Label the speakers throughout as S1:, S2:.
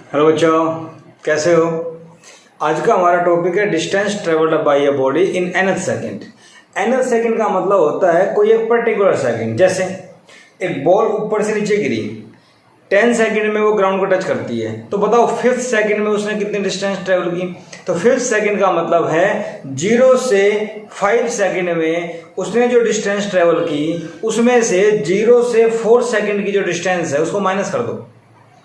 S1: Hello बच्चों, कैसे हो। आज का हमारा टॉपिक है distance travelled by a body in nth second. nth second का मतलब होता है कोई एक पर्टिकुलर सेकंड। जैसे एक बॉल ऊपर से नीचे गिरी, 10 सेकंड में वो ग्राउंड को टच करती है, तो बताओ 5th सेकंड में उसने कितनी डिस्टेंस ट्रेवल की। तो 5th सेकंड का मतलब है 0 से 5 सेकंड में उसने जो डिस्टेंस ट्रेवल की उसमें से 0 से 4 सेकंड की जो डिस्टेंस है उसको माइनस कर दो।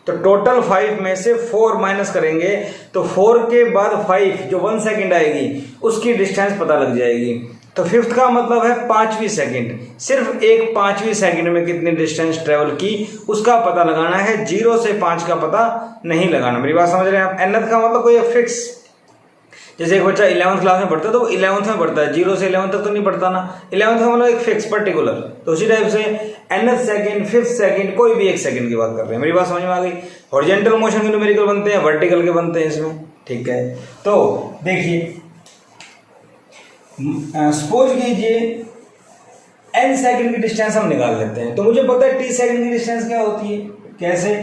S1: तो टोटल 5 में से 4 माइनस करेंगे तो 4 के बाद 5 जो 1 सेकंड आएगी उसकी डिस्टेंस पता लग जाएगी। तो 5th का मतलब है 5वीं सेकंड, सिर्फ एक 5वीं सेकंड में कितनी डिस्टेंस ट्रेवल की उसका पता लगाना है, 0 से 5 का पता नहीं लगाना। मेरी बात समझ रहे हैं आप। nth का मतलब कोई फिक्स, जैसे एक बच्चा 11th क्लास में पढ़ता है तो वो 11th में पढ़ता है, 0 से 11th तक तो नहीं पढ़ता ना। 11th का मतलब एक फिक्स पर्टिकुलर। तो उसी टाइप से nth सेकंड, 5th सेकंड, कोई भी एक सेकंड की बात कर रहे हैं। मेरी बात समझ में आ गई। हॉरिजॉन्टल मोशन के न्यूमेरिकल बनते हैं, वर्टिकल के बनते हैं इसमें, ठीक है। तो देखिए, सपोज कीजिए n सेकंड की डिस्टेंस हम निकाल लेते हैं। तो मुझे पता है t सेकंड की डिस्टेंस क्या होती है। कैसे?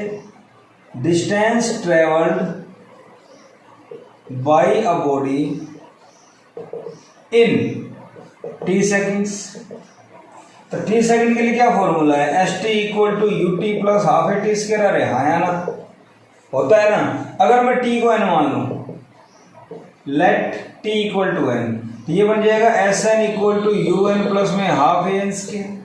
S1: Distance travelled by a body in t seconds। तो t सेकंड के लिए क्या फॉर्मूला है? st equal to U T plus half A T square. अरे हाँ या ना, होता है ना। अगर मैं t को n मान लूं, let t equal to n, तो ये बन जाएगा S N equal to U N plus में half A N square.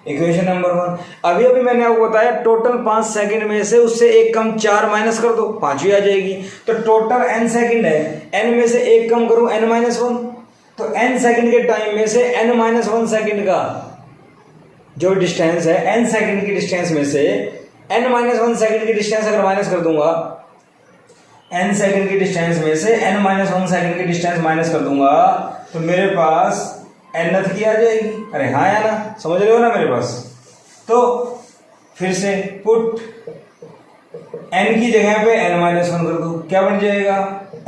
S1: Equation number 1। अभी अभी मैंने आपको बताया टोटल 5 सेकंड में से उससे एक कम 4 माइनस कर दो, 5वीं आ जाएगी। तो टोटल n सेकंड है, n में से एक कम करूं n माइनस 1, तो n सेकंड के टाइम में से n माइनस 1 सेकंड का जो डिस्टेंस है, n सेकंड की डिस्टेंस में से n माइनस 1 सेकंड की डिस्टेंस अगर माइनस कर दूंगा, n सेकंड की डिस्टेंस में से n माइनस 1 सेकंड की डिस्टेंस माइनस कर दूंगा, तो मेरे पास nth की आ जाएगी। अरे हाँ या ना, समझ रहे हो ना मेरे पास। तो फिर से पुट n की जगह पे n माइनस 1 कर दो, क्या बन जाएगा?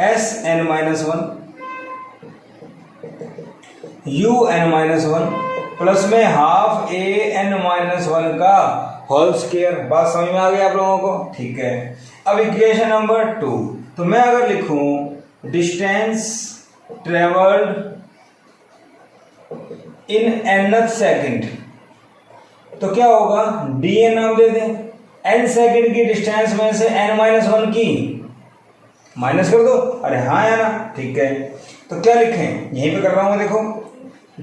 S1: S N minus 1 U N minus 1 plus में हाफ ए एन माइनस 1 का होल स्क्वायर। बात समझ में आ गई आप लोगों को? ठीक है। अब इक्वेशन नंबर 2। तो मैं अगर लिखूं डिस्टेंस ट्रेवल्ड इन nth सेकंड, तो क्या होगा? dn नाम दे दें। n सेकंड की डिस्टेंस में से n माइनस 1 की माइनस कर दो। अरे हाँ या ना, ठीक है। तो क्या लिखें, यहीं पे कर रहा हूं देखो,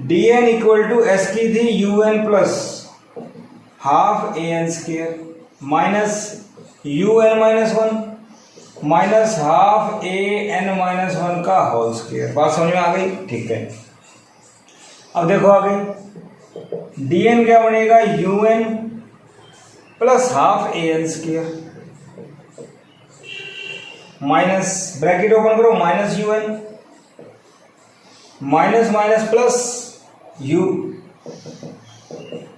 S1: dn इक्वल टू एस की थी U N plus half A N square minus U N minus 1 minus half A N minus 1 का होल स्क्वायर। बात समझ में आ गई? ठीक है। अब देखो आगे, dn क्या बनेगा? U N plus half A N square minus, bracket open करो, minus U N minus minus plus U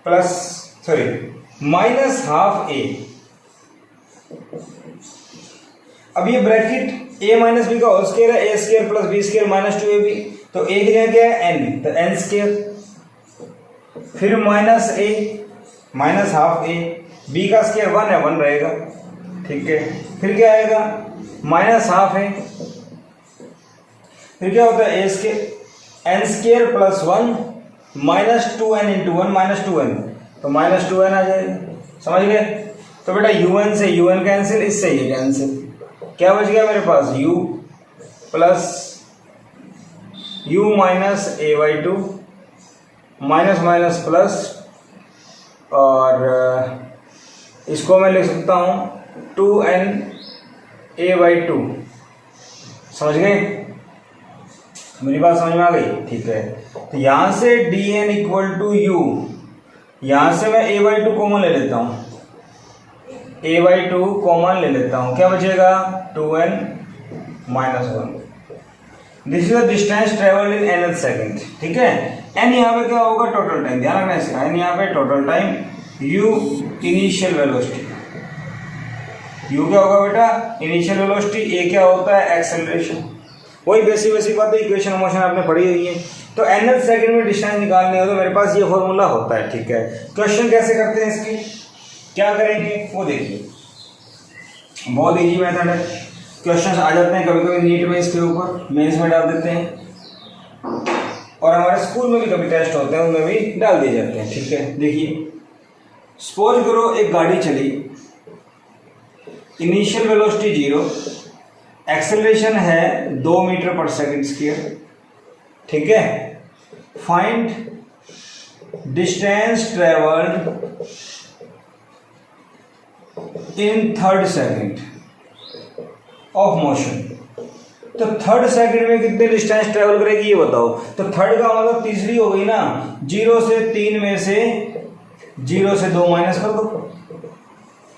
S1: plus sorry minus half A. अब ये ब्रैकेट a माइनस बी का होल स्क्वायर है, A square plus B square minus 2ab। तो ए की जगह क्या है? n, तो n स्क्वायर, फिर minus a minus half a, b का स्क्वायर 1 है, 1 रहेगा, ठीक है। फिर क्या आएगा? माइनस हाफ a, फिर क्या होता है? a square n square plus 1 minus 2n into 1 minus 2n, तो माइनस 2n आ जाएगा। समझ गए? तो बेटा un से un कैंसिल, इससे ये कैंसिल, क्या बच गया मेरे पास? u plus u minus A by 2 minus minus plus, और इसको मैं लिख सकता हूँ 2n a बाई 2। समझ गए? मेरी बात समझ में आ गई? ठीक है। तो यहां से dn इक्वल टू यू, यहां से मैं a बाई 2 कॉमन ले लेता हूँ, a बाई 2 कॉमन ले लेता हूँ, क्या बचेगा? 2n minus 1। This is the distance travelled in nth second, ठीक है। n यहाँ पे क्या होगा? टोटल टाइम, ध्यान रखना इसका। n यहाँ पे total time, u initial velocity, u क्या होगा बेटा? इनिशियल वेलोसिटी, a क्या होता है? एक्सेलरेशन। वही बेसिक बात है, इक्वेशन मोशन आपने पढ़ी हुई है। तो nth सेकंड में डिस्टेंस निकालनी हो तो मेरे पास ये फॉर्मूला होता है, ठीक है। क्वेश्चन कैसे करते हैं इसकी, क्या करेंगे वो देखिए। बहुत इजी मेथड है, क्वेश्चंस आ जाते हैं कभी कभी नीट में इसके ऊपर, मेंस में डाल देते हैं, और हमारे स्कूल में भी कभी टेस्ट होते हैं उनमें भी डाल दिए जाते हैं। ठीक है, देखिए सपोज करो एक गाड़ी चली, इनिशियल वेलोसिटी 0, एक्सेलरेशन है 2 मीटर पर सेकंड स्क्वायर। ठीक है, find distance travelled in third second of motion. तो थर्ड सेकंड में कितने डिस्टेंस ट्रेवल करेगी ये बताओ। तो थर्ड का मतलब तीसरी हो गई ना, 0 से 3 में से 0 से 2 माइनस कर दो,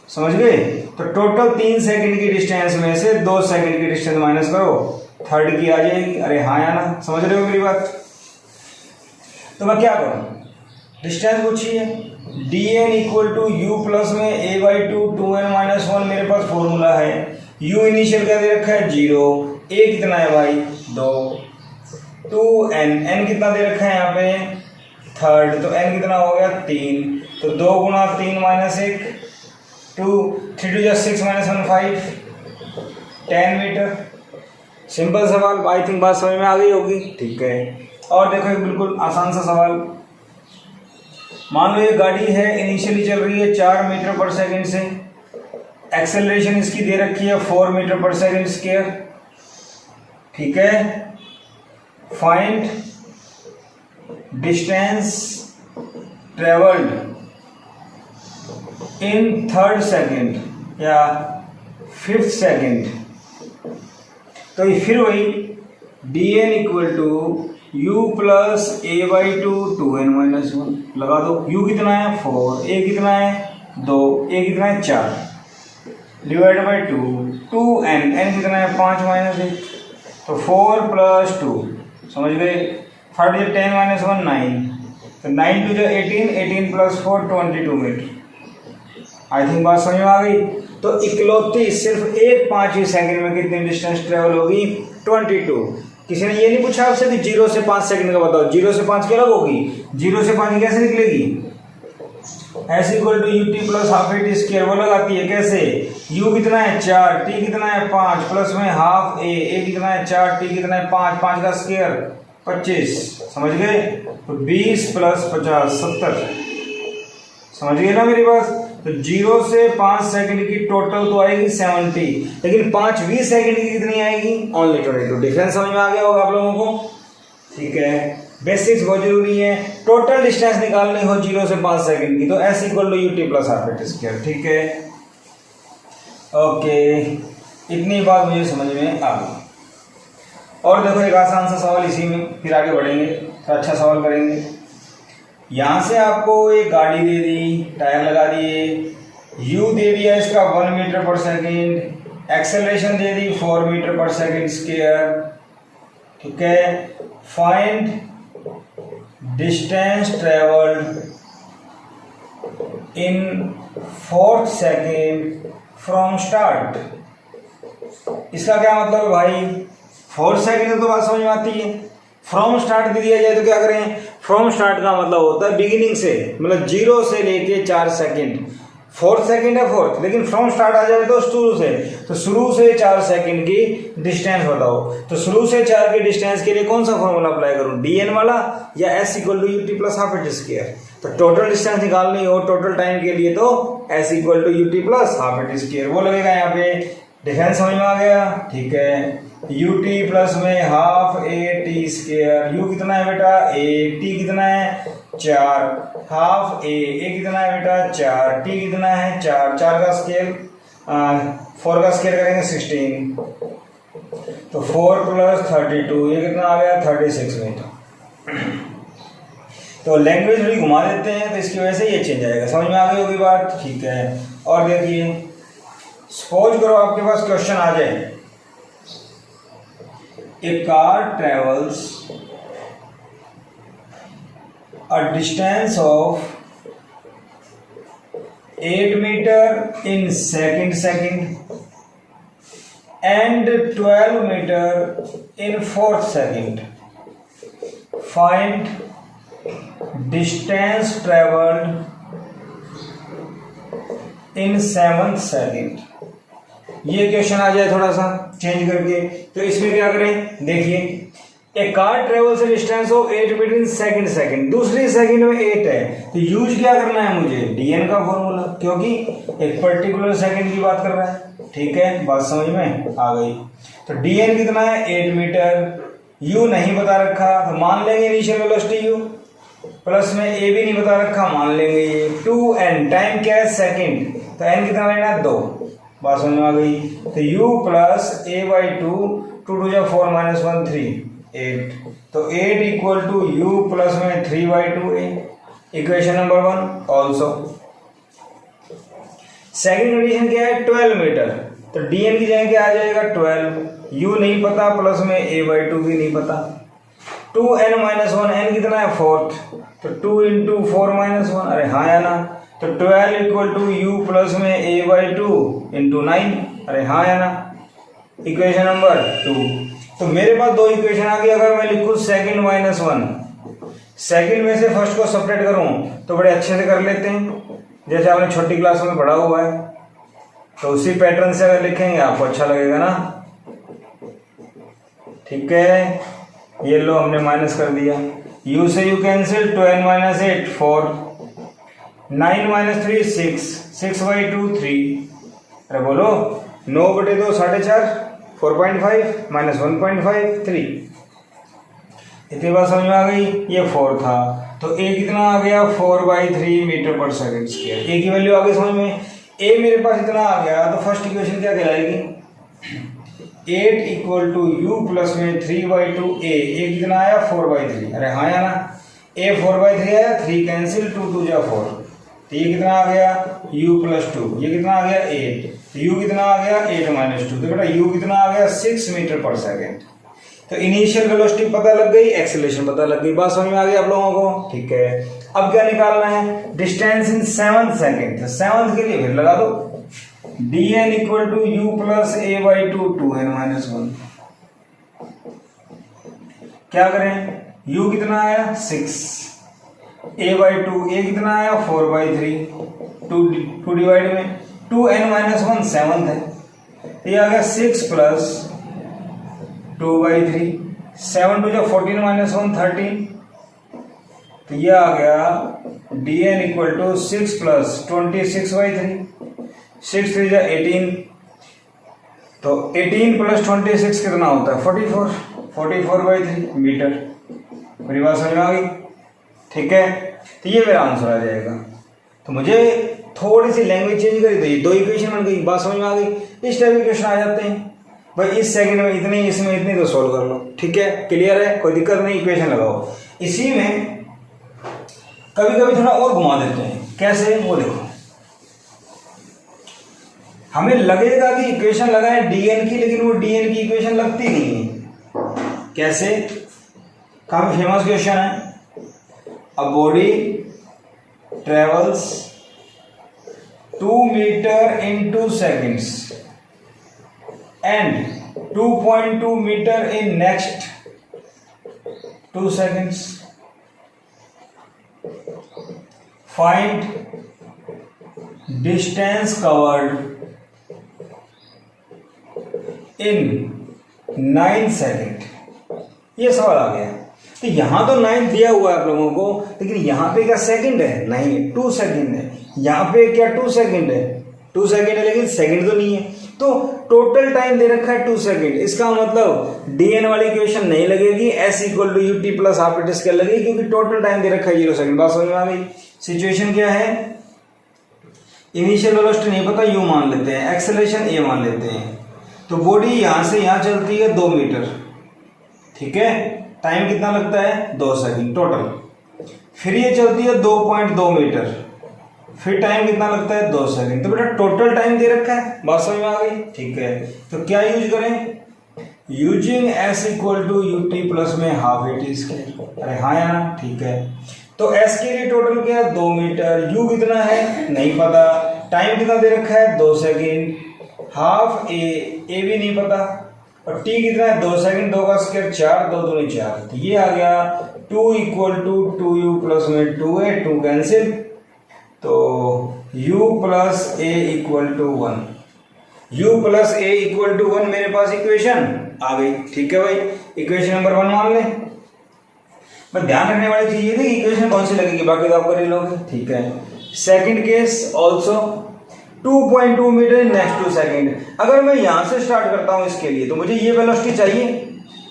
S1: समझ गए। तो टोटल 3 सेकंड की डिस्टेंस में से 2 सेकंड की डिस्टेंस माइनस करो, थर्ड की आ जाएगी। अरे हाँ या ना, समझ रहे हो मेरी बात। तो मैं क्या करूं, डिस्टेंस पूछी है, dn equal to U plus में a/2 2n-1 मेरे पास फॉर्मूला है। u इनिशियल क्या दे रखा है 0, a कितना है भाई 2, 2n, n कितना दे रखा है यहाँ पे थर्ड, तो n कितना हो गया 3, तो 2 गुणा 3 माइनस 1 2, 3 2 6 माइनस 1 5, 10 मीटर। सिंपल सवाल, आई थिंक बात समझ में आ गई होगी। ठीक है, और देखो एक बिल्कुल आसान सा सवाल, मान लो ये गाड़ी है, इनिशियली चल रही है 4 मीटर पर सेकंड से, एक्सेलरेशन इसकी दे रखी है 4 मीटर पर सेकंड स्क्वायर। ठीक है, find distance travelled in third second या फिफ्थ सेकंड। तो ये फिर वही dn equal to u plus a/2 2n-1 लगा दो। u कितना है 4, a कितना है 2, a कितना है 4, डिवाइड बाई 2, 2n, n कितना है 5 माइनस 1, तो 4 प्लस 2, समझ गए। 30 10 माइनस 1 9, तो 9 2 18, 18 प्लस 4 22 मीटर। आई थिंक बात समझ में आ गई। तो इकलौती सिर्फ एक 5वीं सेकंड में कितनी डिस्टेंस ट्रेवल होगी 22। किसी ने ये नहीं पूछा आपसे कि 0 से 5 सेकंड का बताओ, 0 से 5 क्या होगी, 0 से 5 कैसे निकलेगी, s equal to U T plus half A T square, वो लगाती है कैसे, u कितना है 4, t कितना है 5, प्लस में हाफ a कितना है 4, t कितना है 5, 5 का स्क्वायर 25, समझ गए। तो 20 प्लस 50 70, समझ गए ना मेरी बात। तो 0 से 5 सेकंड की टोटल तो आएगी 70, लेकिन 5वीं सेकंड की कितनी आएगी ओनली 22। डिफरेंस समझ में आ गया होगा आप लोगों को। ठीक है, बेसिक्स बहुत जरूरी है। टोटल डिस्टेंस निकालनी हो 0 से 5 सेकंड की, तो s equal to U T plus half A T square. ठीक है, ओके, इतनी बात मुझे समझ में आ गई। और देखो एक आसान सा सवाल इसी में, फिर आगे बढ़ेंगे, तो अच्छा सवाल करेंगे। यहाँ से आपको एक गाड़ी दे दी, टायर लगा दिए, u दे दिया इसका 1 मीटर पर सेकंड, एक्सेलरेशन दे दी 4 मीटर पर सेकंड स्क्वायर। ठीक है, find distance travelled in 4th second from start. इसका क्या मतलब है भाई, 4 सेकंड तो बात समझ में आती है, फ्रॉम स्टार्ट भी दिया जाए तो क्या करें, फ्रॉम स्टार्ट का मतलब होता है बिगिनिंग से, मतलब 0 से लेके 4 सेकंड, 4th सेकंड है 4th, लेकिन फ्रॉम स्टार्ट आ जाए तो शुरू से, तो शुरू से 4 सेकंड की डिस्टेंस बताओ। तो शुरू से 4 की डिस्टेंस के लिए कौन सा फॉर्मूला अप्लाई करूं, dn वाला या s equal to U T plus half A T square. तो टोटल डिस्टेंस निकालनी हो टोटल टाइम के लिए तो s equal to U T plus half A T square वो लगेगा यहाँ पे। डिफरेंस समझ में आ गया। ठीक है, यू टी प्लस में half A T square, you कितना है बेटा ए, टी कितना है 4, हाफ ए कितना है बेटा 4, टी कितना है 4, 4 का स्केल 4 का स्केल करेंगे 16, तो 4 प्लस 32, ये कितना आ गया 36 मीटर। तो लैंग्वेज थोड़ी घुमा देते हैं तो इसकी वजह से ये चेंज आएगा, समझ में आ गई होगी बात। ठीक है, और देखिए सपोज करो आपके पास क्वेश्चन आ जाए, a car travels a distance of 8 meter in second and 12 meter in 4th second. Find distance traveled in 7th second. ये क्वेश्चन आ जाए थोड़ा सा चेंज करके, तो इसमें क्या करें, देखिए a car travels a distance of 8 metre in second, दूसरी सेकंड में 8 है, तो यूज क्या करना है मुझे, डीएन का फॉर्मूला, क्योंकि एक पर्टिकुलर सेकंड की बात कर रहा है। ठीक है, बात समझ में आ गई। तो डीएन कितना है 8 मीटर, यू नहीं बता रखा तो मान लेंगे इनिशियल वेलोसिटी यू, प्लस में ए भी नहीं बता रखा मान लेंगे ये 2n, टाइम क्या है सेकंड, तो n कितना लेना है 2, बात समझ में आ गई। तो u प्लस ए बाई 2, 2 2 जा 4 माइनस 1 3 8, तो 8 इक्वल टू u प्लस में 3 by 2 a, equation number 1 also. Second condition क्या है 12 मीटर, तो dn की जगह क्या आ जाएगा 12, u नहीं पता प्लस में a बाई 2 भी नहीं पता, 2n माइनस 1, n कितना है 4th, तो 2 इंटू 4 माइनस 1, अरे हाँ या ना, तो 12 इक्वल टू यू प्लस में a बाई 2 इंटू 9, अरे हाँ या ना, इक्वेशन नंबर 2। तो मेरे पास दो इक्वेशन आ गई। अगर मैं लिखूं सेकंड माइनस 1, सेकंड में से फर्स्ट को सेपरेट करूं तो बड़े अच्छे से कर लेते हैं, जैसे आपने छोटी क्लास में पढ़ा हुआ है, तो उसी पैटर्न से अगर लिखेंगे आपको अच्छा लगेगा ना। ठीक है, ये लो हमने माइनस कर दिया, u से u cancel, 2n minus 8 4, 9 minus 3 6, 6 by 2 3, अरे बोलो 9 बटे 2 4.5, 4.5 माइनस 1.5 3, इतनी बात समझ में आ गई। ये 4 था, तो a कितना आ गया 4 बाई 3 मीटर पर सेकेंड स्क्वायर, a की वैल्यू आ गई समझ में। a मेरे पास इतना आ गया, तो फर्स्ट इक्वेशन क्या कहलाएगी 8 इक्वल टू यू प्लस में 3 बाई 2 a कितना आया 4 बाई 3, अरे हाँ या ना, a 4 बाई 3 आया, 3 कैंसिल, 2 2 जा 4, तो ये कितना आ गया u प्लस 2, ये कितना आ गया 8, तो u कितना आ गया 8 माइनस 2, तो बेटा u कितना आ गया 6 मीटर पर सेकेंड। तो इनिशियल वेलोसिटी पता लग गई, एक्सेलरेशन पता लग गई, बात समझ में आ गई आप लोगों को। ठीक है, अब क्या निकालना है, डिस्टेंस इन 7th सेकेंड, तो 7th के लिए फिर लगा दो dn equal to U plus A by 2 2n minus 1, क्या करें, u कितना आया 6, a बाई 2, a कितना आया 4 बाई 3, 2 डिवाइड में 2n माइनस 1 7th है, ये आ गया 6 प्लस 2 बाई 3, 7 टू जो 14 माइनस 1 13, तो ये आ गया dn equal to 6 plus 26 by 3, 6 3 जा 18, तो 18 प्लस 26 कितना होता है 44 बाई 3 मीटर। मेरी बात समझ में आ गई। ठीक है, तो ये मेरा आंसर आ जाएगा। तो मुझे थोड़ी सी लैंग्वेज चेंज करी तो ये दो इक्वेशन बन गई, बात समझ में आ गई। इस टाइप के क्वेश्चन आ जाते हैं भाई, इस सेकंड में इतनी, इसमें इतनी, तो सोल्व कर लो। ठीक है, क्लियर है, कोई दिक्कत नहीं, इक्वेशन लगाओ। इसी में कभी कभी थोड़ा और घुमा देते हैं, कैसे वो देखो, हमें लगेगा कि इक्वेशन लगाए डीएन की, लेकिन वो डीएन की इक्वेशन लगती नहीं है। कैसे, काफी फेमस क्वेश्चन है, a body travels 2 metre in 2 seconds and 2.2 meter in next 2 seconds. Find distance covered in 9 seconds. ये सवाल आ गया। तो यहां तो 9 दिया हुआ है आप लोगों को, लेकिन यहां पे क्या सेकंड है, नहीं 2 सेकंड है। यहां पे क्या 2 सेकंड है, 2 सेकंड है, लेकिन सेकंड तो नहीं है। तो टोटल टाइम दे रखा है 2 सेकंड, इसका मतलब डीएन वाली इक्वेशन नहीं लगेगी, S equal to U T plus half T square लगेगी, क्योंकि टोटल टाइम दे रखा है 0 सेकंड। बात समझ में आ गई। सिचुएशन क्या है, इनिशियल वेलोसिटी नहीं पता, यू मान लेते हैं, एक्सेलरेशन ए मान लेते हैं। तो बॉडी यहां से यहां चलती है 2 मीटर, ठीक है, टाइम कितना लगता है 2 सेकंड टोटल। फिर ये चलती है 2.2 मीटर, फिर टाइम कितना लगता है 2 सेकंड। तो बेटा टोटल टाइम दे रखा है, बात समझ में आ गई। ठीक है, तो क्या यूज करें, using S equal to U T plus में हाफ ए टी स्क्वायर। अरे हाँ या ना, ठीक है। तो एस के लिए टोटल क्या है 2 मीटर, यू कितना है नहीं पता, टाइम कितना दे रखा है 2 सेकंड, हाफ ए भी नहीं पता, और टी कितना है 2 सेकंड, 2 का स्क्वायर 4, 2 दूनी 4, तो ये आ गया 2 इक्वल टू 2u प्लस में 2a, 2 कैंसिल, तो u plus a equal to 1। u plus A equal to 1 मेरे पास इक्वेशन आ गई। ठीक है भाई, इक्वेशन नंबर 1 मान लें। बस ध्यान रखने वाली चीज ये थी कि इक्वेशन कौन सी लगेगी, बाकी तो आप कर ही लोगे। ठीक है, second case also 2.2 metre in next 2 second. अगर मैं यहाँ से स्टार्ट करता हूँ इसके लिए तो मुझे ये वेलोसिटी चाहिए।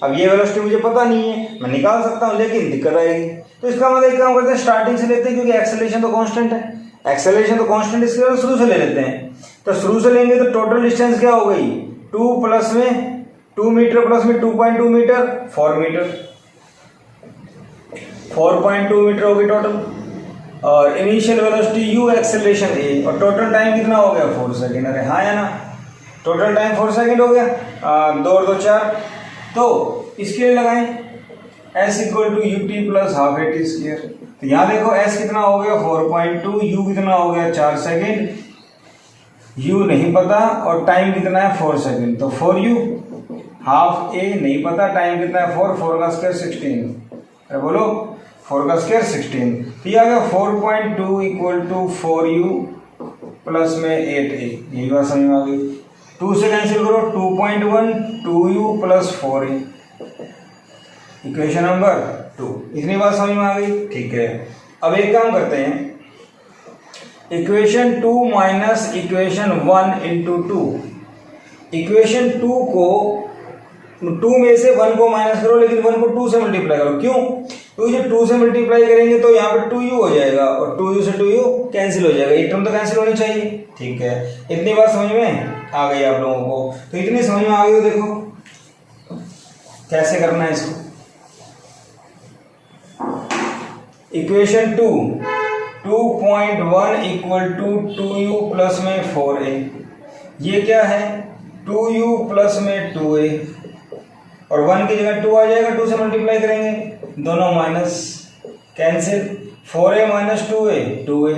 S1: अब ये वेलोसिटी मुझे पता नहीं है, मैं निकाल सकता हूँ लेकिन दिक्कत आएगी। तो इसका मतलब एक काम करते हैं, स्टार्टिंग से लेते हैं क्योंकि एक्सेलरेशन तो कांस्टेंट है। एक्सेलरेशन तो कांस्टेंट, इसके बाद शुरू से ले लेते हैं। तो शुरू से लेंगे तो टोटल डिस्टेंस क्या हो गई, 2 प्लस में 2 मीटर प्लस में 2.2 मीटर 4 मीटर, 4.2 मीटर होगी टोटल। और initial velocity u, acceleration a, और टोटल टाइम कितना हो गया 4 सेकेंड। अरे हाँ या ना, टोटल टाइम 4 सेकेंड हो गया। 2 और 2 4। तो इसके लिए लगाएं s equal to U T plus half A T square. तो यहाँ देखो s कितना हो गया 4.2, u कितना हो गया 4 सेकेंड, u नहीं पता और टाइम कितना है 4 सेकेंड। तो 4u, हाफ a नहीं पता, टाइम कितना है 4, 4 का स्क्वायर 16। अरे बोलो 4 का स्क्वायर 16। तो ये आ गया 4.2 इक्वल टू 4u प्लस में 8a। यही बात समझ में आ गई। 2 से कैंसिल करो, 2.1 2u plus 4a, equation number 2। इतनी बात समझ में आ गई। ठीक है, अब एक काम करते हैं, equation 2 minus equation 1 into 2। Equation 2 को 2 में से 1 को माइनस करो, लेकिन 1 को 2 से मल्टीप्लाई करो। क्यों? तो ये 2 से मल्टीप्लाई करेंगे तो यहाँ पे 2u हो जाएगा और 2u से 2u कैंसिल हो जाएगा, एक टर्म तो कैंसिल होनी चाहिए। ठीक है, इतनी बात समझ में आ गई आप लोगों को। तो इतनी समझ में आ गई, तो देखो कैसे करना है इसको। Equation 2 2.1 equal to 2u plus में 4a। ये क्या है 2u प्लस में 2a, और 1 की जगह 2 आ जाएगा, 2 से मल्टीप्लाई करेंगे, दोनों minus cancel, 4a minus 2a 2a।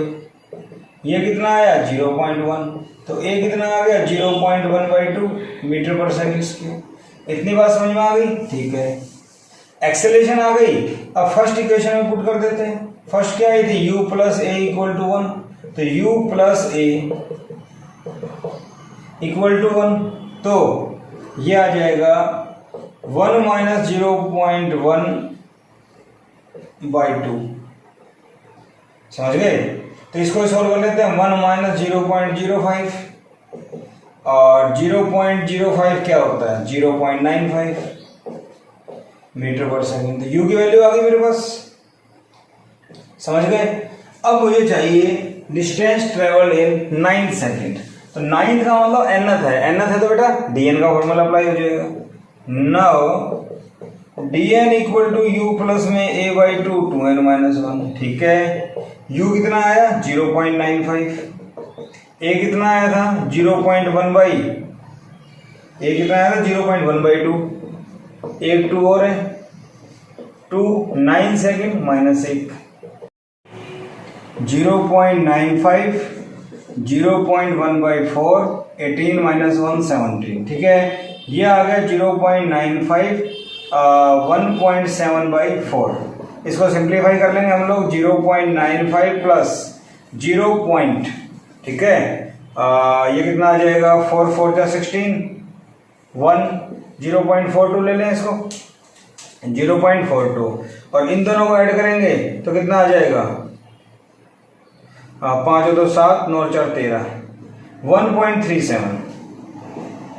S1: ये कितना आया 0.1, तो a कितना आ गया 0.1/2 मीटर पर सेकंड स्क्वायर। इतनी बात समझ में आ गई। ठीक है, एक्सेलरेशन आ गई। अब फर्स्ट इक्वेशन में पुट कर देते हैं। फर्स्ट क्या आई थी u plus A equal to 1, तो u plus A equal to 1, तो ये आ जाएगा 1 माइनस 0.1/2। समझ गए? तो इसको सॉल्व कर लेते हैं। 1 माइनस 0.05 और 0.05 क्या होता है 0.95 मीटर पर सेकंड। तो u की वैल्यू आ गई मेरे पास। समझ गए? अब मुझे चाहिए डिस्टेंस ट्रेवल इन 9 सेकेंड। तो 9 का मतलब nth है, nth है तो बेटा dn का फॉर्मूला अप्लाई हो जाएगा। Now dn equal to u plus में a/2 2n माइनस 1। ठीक है, u कितना आया 0.95, a कितना आया था 0.1/, a कितना आया था 0.1/2, एक 2 और है 2 9 सेकेंड माइनस 1, 0.95 0.1/4 18 माइनस 1 17। ठीक है, ये आ गया 0.95 1.7/4। इसको सिंप्लीफाई कर लेंगे हम लोग, 0.95 प्लस 0. ठीक है, ये कितना आ जाएगा 4 4 जा 16 1 0.42 ले लें इसको 0.42, और इन दोनों को ऐड करेंगे तो कितना आ जाएगा 5 2 7 9 4 13 1.37।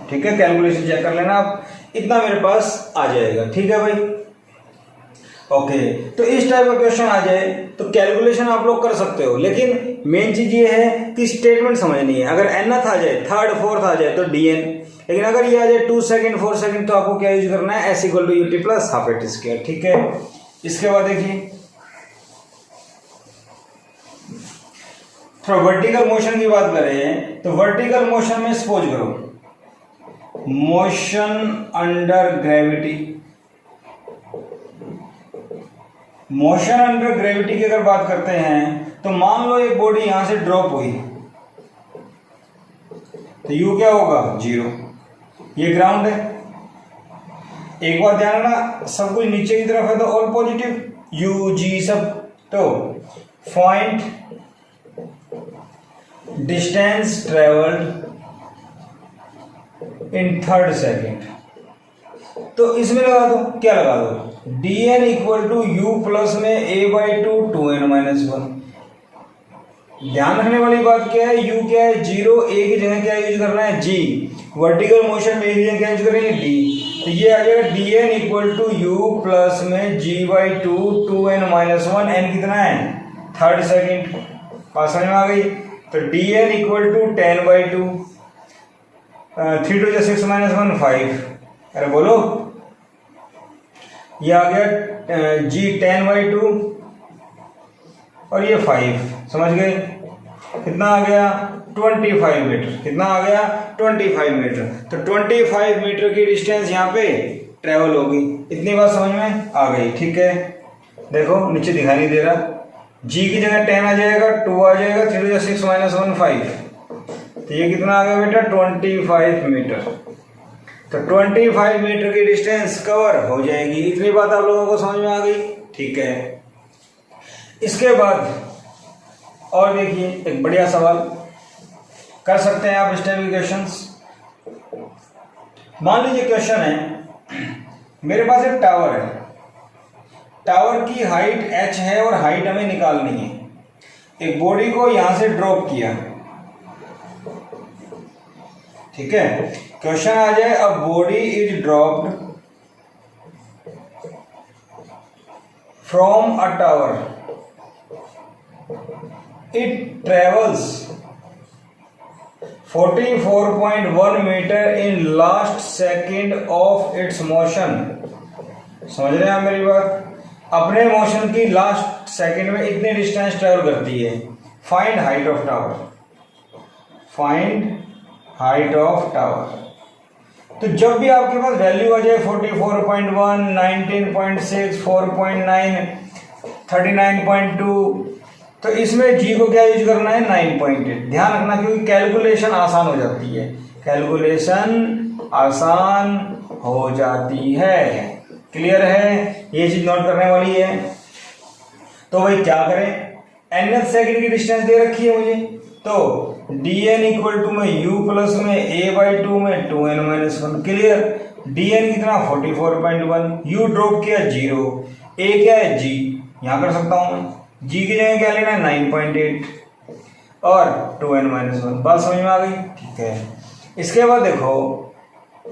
S1: ठीक है, कैलकुलेशन चेक कर लेना आप, इतना मेरे पास आ जाएगा। ठीक है भाई, ओके। तो इस टाइप का क्वेश्चन आ जाए तो कैलकुलेशन आप लोग कर सकते हो, लेकिन मेन चीज ये है कि स्टेटमेंट समझनी है। अगर nth आ जाए, थर्ड फोर्थ आ जाए तो dn, लेकिन अगर ये आ जाए 2 सेकेंड 4 सेकेंड तो आपको क्या यूज करना है s equal to U T plus half A T square. ठीक है, इसके बाद देखिए थोड़ा वर्टिकल मोशन की बात करें तो वर्टिकल मोशन में सपोज करो motion under gravity, motion under gravity की अगर बात करते हैं तो मान लो एक बॉडी यहां से ड्रॉप हुई तो u क्या होगा 0, ये ग्राउंड है। एक बात ध्यान रखना, सब कुछ नीचे की तरफ है तो ऑल पॉजिटिव u g सब। तो point distance travelled in third second. तो इसमें लगा दो, क्या लगा दो, dn equal to U plus में a/2 2n-1। ध्यान रखने वाली बात क्या है, u क्या है 0, a की जगह क्या यूज करना है g, वर्टिकल मोशन में a की जगह क्या यूज करेंगे d। तो ये आ जाएगा dn equal to U plus में g/2 2n-1। n कितना है, थर्ड सेकेंड। बात समझ में आ गई। तो dn इक्वल टू 10/2, 3 2 6 -1 5। अरे बोलो, ये आ गया g 10/2 और ये 5। समझ गए, कितना आ गया 25 मीटर। कितना आ गया 25 मीटर। तो 25 मीटर की डिस्टेंस यहाँ पे ट्रेवल होगी। इतनी बात समझ में आ गई, ठीक है। देखो नीचे दिखाई नहीं दे रहा, g की जगह 10 आ जाएगा, 2 आ जाएगा, 3 2 6 -1 5। तो ये कितना आ गया बेटा 25 मीटर। तो 25 मीटर की डिस्टेंस कवर हो जाएगी। इतनी बात आप लोगों को समझ में आ गई, ठीक है। इसके बाद और देखिए, एक बढ़िया सवाल कर सकते हैं आप इस टाइप के क्वेश्चंस। मान लीजिए क्वेश्चन है, मेरे पास एक टावर है, टावर की हाइट h है और हाइट हमें निकालनी है। एक बॉडी को यहां से ड्रॉप किया, ठीक है। क्वेश्चन आ जाए, a body is dropped from a tower, it travels 44.1 metre in last second of its motion. समझ रहे हैं आप मेरी बात, अपने मोशन की लास्ट सेकेंड में इतनी डिस्टेंस ट्रेवल करती है। Find height of tower, find height of tower. तो जब भी आपके पास वैल्यू आ जाए 44.1, 19.6, 4.9, 39.2, तो इसमें g को क्या यूज करना है 9.8। ध्यान रखना, क्योंकि कैलकुलेशन आसान हो जाती है, कैलकुलेशन आसान हो जाती है। क्लियर है, ये चीज नोट करने वाली है। तो भाई क्या करें, nth सेकंड की डिस्टेंस दे रखी है मुझे, तो dn इक्वल टू में u प्लस में a/2 में 2n-1। क्लियर, dn कितना 44.1, u ड्रॉप किया 0, a क्या है g, यहां कर सकता हूं मैं, g की जगह क्या लेना है 9.8 और 2n-1। बात समझ में आ गई, ठीक है। इसके बाद देखो,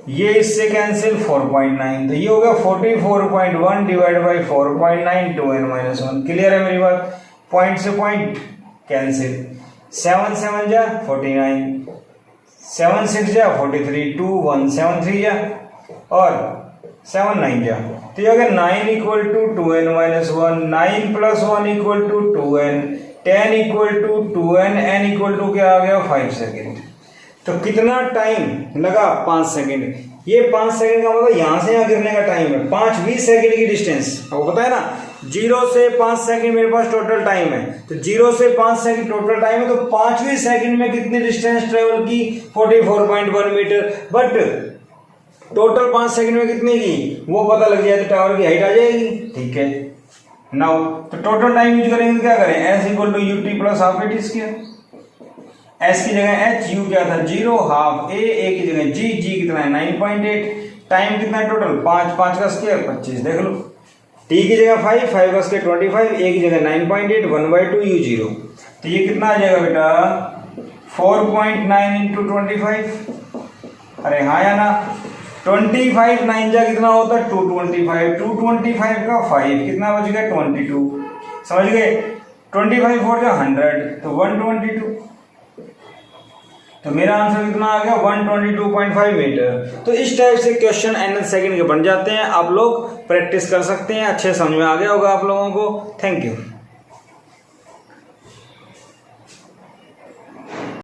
S1: ये इससे कैंसिल 4.9, तो ये हो गया 44.1 डिवाइड बाई 4.9 2n-1। क्लियर है मेरी बात, पॉइंट से पॉइंट कैंसिल, 7 7 जा 49, 7 6 जा 43, 2 1 7 3 जा और 7 9 जा। तो ये अगर 9 equal to 2n-1, 9 plus 1 equal to 2n, 10 equal to 2n, n equal to क्या आ गया 5 सेकेंड। तो कितना टाइम लगा 5 सेकेंड। ये 5 सेकेंड का मतलब यहां से यहां गिरने का टाइम है 5-20 सेकेंड की डिस्टेंस। आपको पता है ना, 0 से 5 सेकेंड मेरे पास टोटल टाइम है। तो 0 से 5 सेकेंड टोटल टाइम है, तो 5वीं सेकेंड में कितनी डिस्टेंस ट्रेवल की 44.1 मीटर। बट टोटल 5 सेकंड में कितने की वो पता लग जाए तो टावर की हाइट आ जाएगी, ठीक है। नाउ तो टोटल टाइम यूज करेंगे, क्या करें, s equal to ut plus half a t square. s की जगह h, u क्या था 0, हाफ a की जगह g, g कितना है 9.8, टाइम कितना है टोटल 5, 5 का स्क्वायर 25, देख लो। t की जगह 5, 5 का स्क्वायर 25, a की जगह 9.8, 1/2 u 0। तो ये कितना आ जाएगा बेटा 4.9 इंटू 25। अरे हाँ या ना, 25 9 जा कितना होता है 225, 225 का 5 कितना बच गया 22। समझ गए, 25 4 जा 100, तो 122। तो मेरा आंसर कितना आ गया 122.5 मीटर। तो इस टाइप से क्वेश्चन nth सेकंड के बन जाते हैं। आप लोग प्रैक्टिस कर सकते हैं, अच्छे समझ में आ गया होगा आप लोगों को। Thank you.